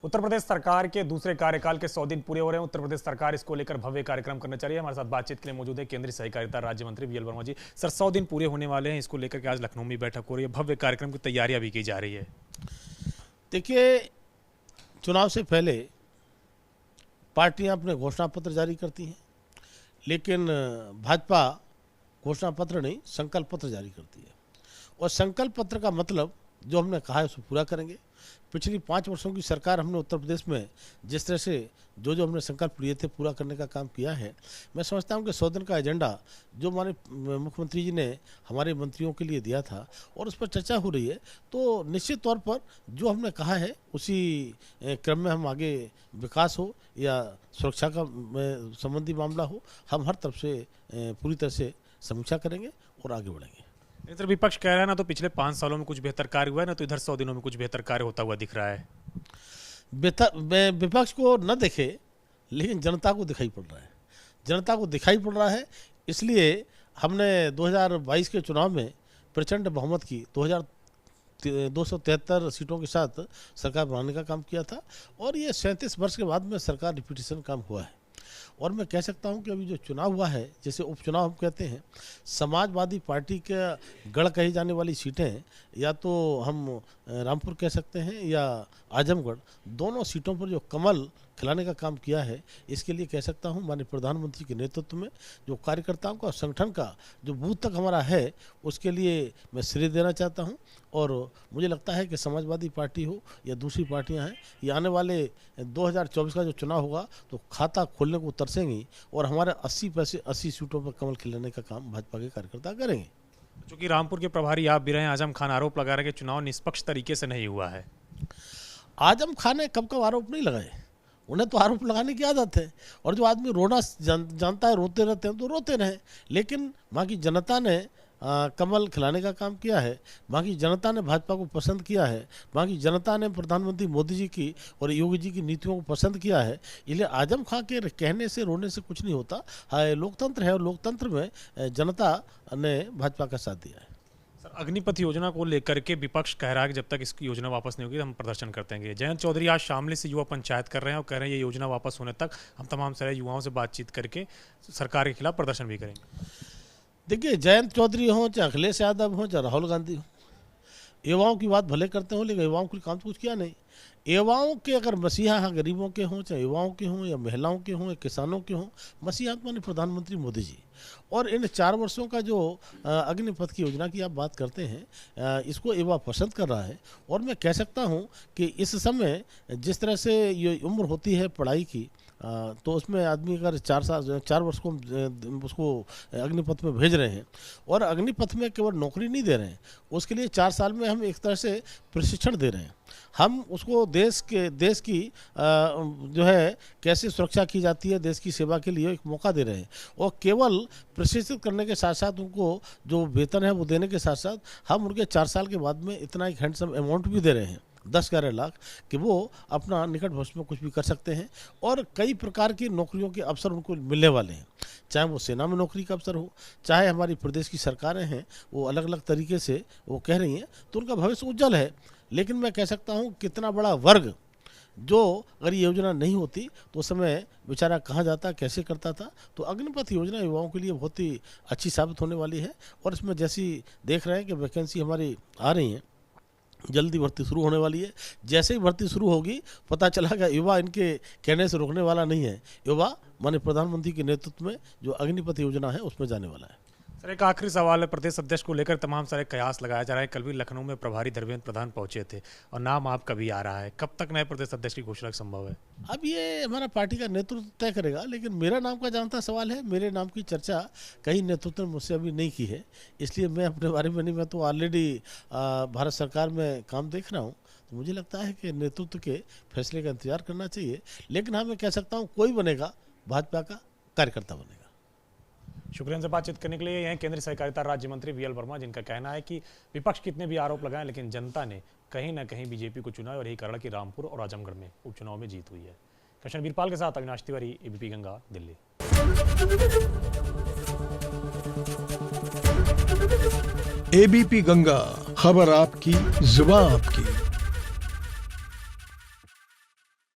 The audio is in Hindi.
उत्तर प्रदेश सरकार के दूसरे कार्यकाल के 100 दिन पूरे हो रहे हैं। उत्तर प्रदेश सरकार इसको लेकर भव्य कार्यक्रम करना चाह रही है। हमारे साथ बातचीत के लिए मौजूद है केंद्रीय सहकारिता राज्य मंत्री वीएल वर्मा जी। सर, 100 दिन पूरे होने वाले हैं, इसको लेकर के आज लखनऊ में बैठक हो रही है, भव्य कार्यक्रम की तैयारियां भी की जा रही है। देखिए, चुनाव से पहले पार्टियां अपने घोषणा पत्र जारी करती हैं, लेकिन भाजपा घोषणा पत्र नहीं, संकल्प पत्र जारी करती है। और संकल्प पत्र का मतलब जो हमने कहा है उसको पूरा करेंगे। पिछली 5 वर्षों की सरकार हमने उत्तर प्रदेश में जिस तरह से जो हमने संकल्प लिए थे पूरा करने का काम किया है। मैं समझता हूं कि 100 दिन का एजेंडा जो हमारे मुख्यमंत्री जी ने हमारे मंत्रियों के लिए दिया था और उस पर चर्चा हो रही है, तो निश्चित तौर पर जो हमने कहा है उसी क्रम में हम आगे विकास हो या सुरक्षा का संबंधी मामला हो, हम हर तरफ से पूरी तरह से समीक्षा करेंगे और आगे बढ़ेंगे। इधर विपक्ष कह रहा है ना तो पिछले 5 सालों में कुछ बेहतर कार्य हुआ है, ना तो इधर 100 दिनों में कुछ बेहतर कार्य होता हुआ दिख रहा है। विपक्ष को न देखे, लेकिन जनता को दिखाई पड़ रहा है। जनता को दिखाई पड़ रहा है, इसलिए हमने 2022 के चुनाव में प्रचंड बहुमत की 273 सीटों के साथ सरकार बनाने का काम किया था। और ये 37 वर्ष के बाद में सरकार रिपीटेशन काम हुआ है। और मैं कह सकता हूं कि अभी जो चुनाव हुआ है, जैसे उपचुनाव हम कहते हैं, समाजवादी पार्टी के गढ़ कही जाने वाली सीटें, या तो हम रामपुर कह सकते हैं या आजमगढ़, दोनों सीटों पर जो कमल खिलाने का काम किया है, इसके लिए कह सकता हूं माननीय प्रधानमंत्री के नेतृत्व में जो कार्यकर्ताओं का संगठन का जो बूथ तक हमारा है, उसके लिए मैं श्रेय देना चाहता हूं। और मुझे लगता है कि समाजवादी पार्टी हो या दूसरी पार्टियां हैं, ये आने वाले 2024 का जो चुनाव होगा तो खाता खोलने को तरसेंगी और हमारे 80 सीटों पर कमल खिलाने का काम भाजपा के कार्यकर्ता करेंगे। चूंकि रामपुर के प्रभारी आप भी रहे हैं, आजम खान आरोप लगा रहे हैं कि चुनाव निष्पक्ष तरीके से नहीं हुआ है। आजम खान ने कब आरोप नहीं लगाए, उन्हें तो आरोप लगाने की आदत है। और जो आदमी रोना जानता है, रोते रहते हैं तो रोते रहे, लेकिन वहाँ की जनता ने कमल खिलाने का काम किया है। वहाँ की जनता ने भाजपा को पसंद किया है। वहाँ की जनता ने प्रधानमंत्री मोदी जी की और योगी जी की नीतियों को पसंद किया है। इसलिए आजम खां के कहने से, रोने से कुछ नहीं होता है। लोकतंत्र है और लोकतंत्र में जनता ने भाजपा का साथ दिया है। सर, अग्निपथ योजना को लेकर के विपक्ष कह रहा है कि जब तक इसकी योजना वापस नहीं होगी हम प्रदर्शन करते हैं। जयंत चौधरी आज शामली से युवा पंचायत कर रहे हैं और कह रहे हैं ये योजना वापस होने तक हम तमाम सारे युवाओं से बातचीत करके सरकार के खिलाफ प्रदर्शन भी करेंगे। देखिए, जयंत चौधरी हों, चाहे अखिलेश यादव हों, चाहे राहुल गांधी हो, युवाओं की बात भले करते हो, लेकिन युवाओं के काम तो कुछ किया नहीं। युवाओं के अगर मसीहा गरीबों के हों, चाहे युवाओं के हों या महिलाओं के हों या किसानों के हों, मसीहा माने प्रधानमंत्री मोदी जी। और इन 4 वर्षों का जो अग्निपथ की योजना की आप बात करते हैं, इसको युवा पसंद कर रहा है। और मैं कह सकता हूं कि इस समय जिस तरह से ये उम्र होती है पढ़ाई की, तो उसमें आदमी अगर 4 वर्ष को उसको अग्निपथ में भेज रहे हैं, और अग्निपथ में केवल नौकरी नहीं दे रहे हैं, उसके लिए 4 साल में हम एक तरह से प्रशिक्षण दे रहे हैं। हम उसको देश की जो है कैसे सुरक्षा की जाती है, देश की सेवा के लिए एक मौका दे रहे हैं। और केवल प्रशिक्षित करने के साथ साथ उनको जो वेतन है वो देने के साथ साथ हम उनके 4 साल के बाद में इतना एक हैंडसम अमाउंट भी दे रहे हैं, 10-11 लाख, कि वो अपना निकट भविष्य में कुछ भी कर सकते हैं। और कई प्रकार की नौकरियों के अवसर उनको मिलने वाले हैं, चाहे वो सेना में नौकरी का अवसर हो, चाहे हमारी प्रदेश की सरकारें हैं वो अलग अलग तरीके से वो कह रही हैं, तो उनका भविष्य उज्जवल है। लेकिन मैं कह सकता हूँ कितना बड़ा वर्ग जो अगर ये योजना नहीं होती तो उस समय बेचारा कहाँ जाता, कैसे करता था। तो अग्निपथ योजना युवाओं के लिए बहुत ही अच्छी साबित होने वाली है। और इसमें जैसी देख रहे हैं कि वैकेंसी हमारी आ रही हैं, जल्दी भर्ती शुरू होने वाली है। जैसे ही भर्ती शुरू होगी पता चला कि युवा इनके कहने से रोकने वाला नहीं है। युवा माननीय प्रधानमंत्री के नेतृत्व में जो अग्निपथ योजना है उसमें जाने वाला है। सर, एक आखिरी सवाल है। प्रदेश अध्यक्ष को लेकर तमाम सारे कयास लगाया जा रहा है। कल भी लखनऊ में प्रभारी धर्मेंद्र प्रधान पहुंचे थे और नाम आपका भी आ रहा है। कब तक नए प्रदेश अध्यक्ष की घोषणा संभव है? अब ये हमारा पार्टी का नेतृत्व तय करेगा, लेकिन मेरा नाम का जानता सवाल है। मेरे नाम की चर्चा कहीं नेतृत्व ने मुझसे अभी नहीं की है, इसलिए मैं अपने बारे में नहीं, मैं तो ऑलरेडी भारत सरकार में काम देख रहा हूँ। तो मुझे लगता है कि नेतृत्व के फैसले का इंतजार करना चाहिए। लेकिन हाँ, मैं कह सकता हूँ कोई बनेगा, भाजपा का कार्यकर्ता बनेगा। शुक्रिया हमसे बातचीत करने के लिए। यह केंद्रीय सहकारिता राज्य मंत्री वीएल वर्मा, जिनका कहना है कि विपक्ष कितने भी आरोप लगाएं, लेकिन जनता ने कहीं ना कहीं बीजेपी को चुना और यही कारण कि रामपुर और आजमगढ़ में उपचुनाव में जीत हुई है। कृष्ण वीरपाल के साथ अविनाश तिवारी, एबीपी गंगा, दिल्ली। एबीपी गंगा, खबर आपकी, जुबान आपकी।